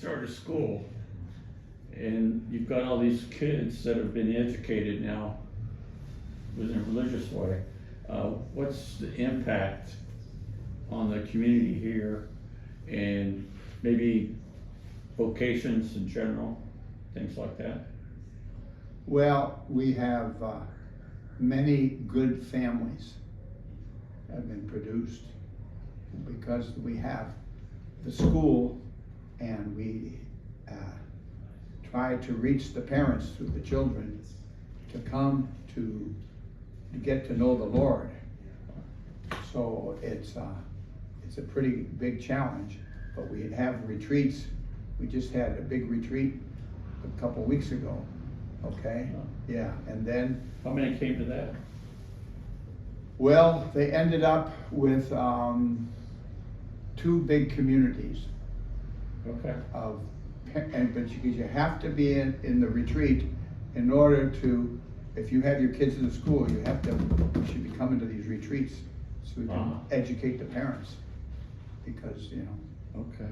start a school and you've got all these kids that have been educated now in a religious way, what's the impact on the community here and maybe vocations in general, things like that? Well, we have many good families have been produced because we have the school, and we try to reach the parents through the children to come to get to know the Lord. So it's a pretty big challenge, but we have retreats. We just had a big retreat a couple weeks ago. Okay, yeah, and then, How many came to that? well, they ended up with 2 big communities Okay. of, but you have to be in the retreat in order to, if you have your kids in the school, you should be coming to these retreats so we can educate the parents, because, you know, Okay.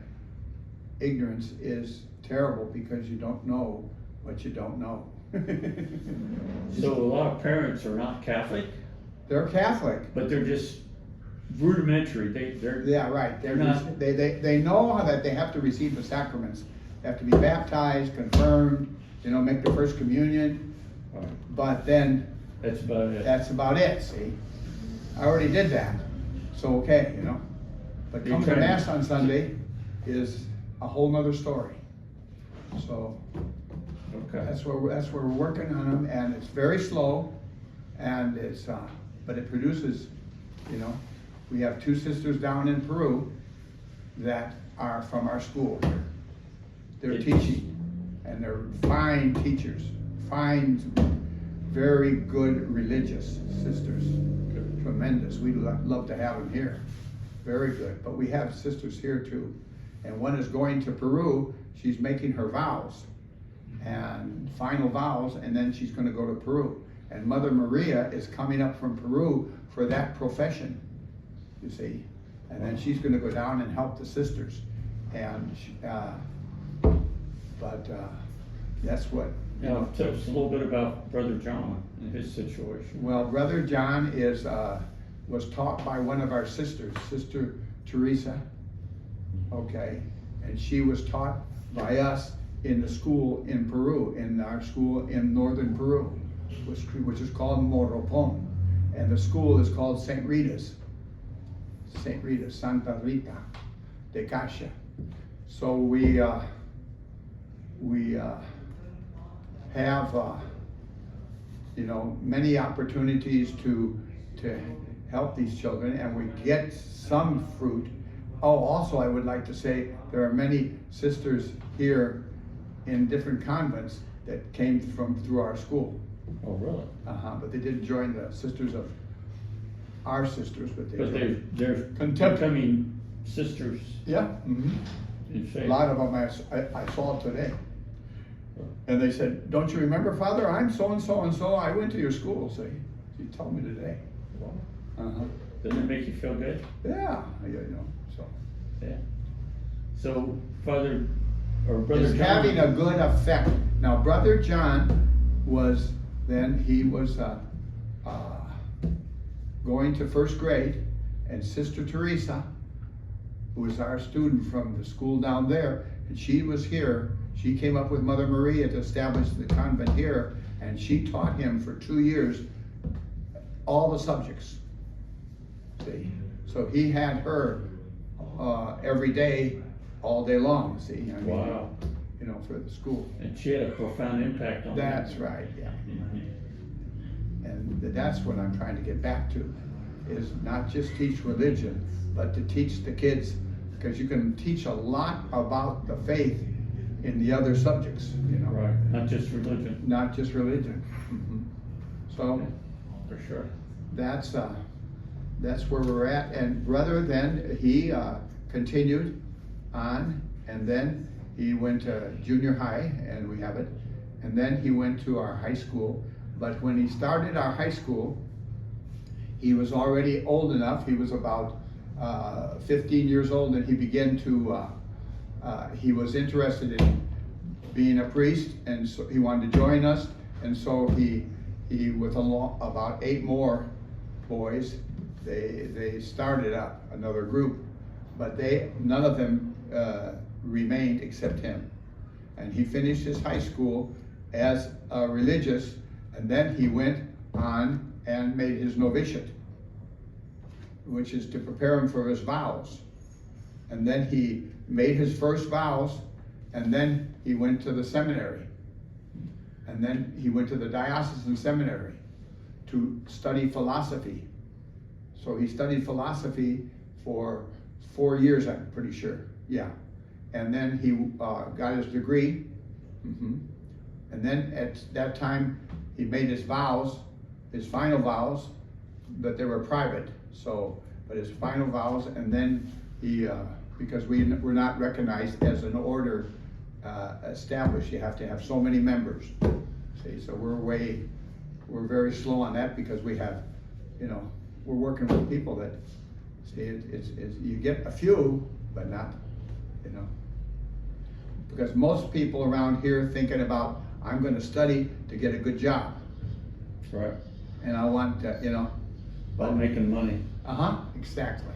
ignorance is terrible because you don't know what you don't know. So a lot of parents are not Catholic, They're Catholic. but they're just rudimentary. They're Yeah, right. They're not- They know how that they have to receive the sacraments. They have to be baptized, confirmed, you know, make the first communion, but then That's about it. that's about it, see? I already did that, so okay, you know? But You're coming to trying to- Mass on Sunday is a whole nother story. So Okay. that's where we're working on them, and it's very slow, and it's, but it produces, you know, we have 2 sisters down in Peru that are from our school. They're teaching, and they're fine teachers, fine, very good religious sisters, tremendous. We'd love to have them here, very good. But we have sisters here too, and one is going to Peru. She's making her vows, and final vows, and then she's going to go to Peru. And Mother Maria is coming up from Peru for that profession, you see. And then she's going to go down and help the sisters. And that's what, you Now, know. tell us a little bit about Brother John and his situation. Well, Brother John was taught by one of our sisters, Sister Teresa, okay? And she was taught by us in the school in Peru, in our school in northern Peru, which is called Moropon. And the school is called St. Rita's, Santa Rita de Casia. So we have you know, many opportunities to help these children, and we get some fruit. Oh, also I would like to say there are many sisters here in different convents that came through our school. Oh, really? But they didn't join the sisters of our sisters, but they But joined. they're becoming sisters Yeah. in faith. A lot of them I saw today. And they said, "Don't you remember, Father? I'm so and so and so. I went to your school." So he told me today. Wow. Doesn't it make you feel good? Yeah, you know. So Yeah. So, Father, or Brother it's John. having a good effect. Now, Brother John was going to first grade, and Sister Teresa, who was our student from the school down there, and she was here. She came up with Mother Maria to establish the convent here, and she taught him for 2 years all the subjects. See, so he had her every day, all day long. See, I mean, Wow. you know, for the school. And she had a profound impact on That's right. Yeah. And that's what I'm trying to get back to, is not just teach religion, but to teach the kids, because you can teach a lot about the faith in the other subjects, you know. Right, not just religion. Not just religion. So For sure. that's where we're at. And Brother then, he continued on, and then he went to junior high, and we have it. And then he went to our high school. But when he started our high school, he was already old enough. He was about 15 years old, and he began to he was interested in being a priest, and so he wanted to join us, and so he with about 8 more boys, they started up another group, but none of them remained except him. And he finished his high school as a religious, and then he went on and made his novitiate, which is to prepare him for his vows. And then he made his first vows, and then he went to the seminary. And then he went to the diocesan seminary to study philosophy. So he studied philosophy for 4 years, I'm pretty sure, yeah. And then he got his degree. And then at that time, he made his vows, his final vows, but they were private. So, but his final vows, and then he, because we were not recognized as an order established, you have to have so many members. See, so we're very slow on that because we have, we're working with people that, see, it's you get a few, but not, because most people around here thinking about, I'm going to study to get a good job. Right. And I want to, About making money. Exactly.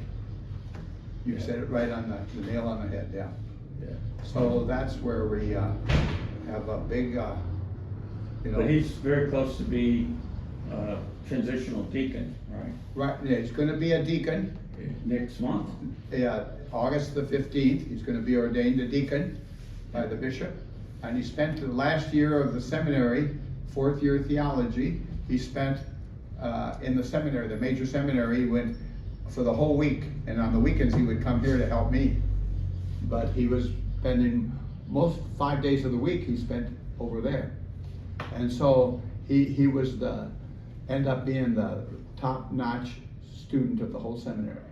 You said it right on the nail on the head, yeah. Yeah. So that's where we have a big, But he's very close to be transitional deacon, right? right, yeah, he's gonna be a deacon. Next month. Yeah, August the 15th, he's gonna be ordained a deacon by the bishop. And he spent the last year of the seminary, 4th year theology, he spent in the seminary, the major seminary. He went for the whole week, and on the weekends he would come here to help me. But he was spending most 5 days of the week he spent over there. And so he was end up being the top-notch student of the whole seminary.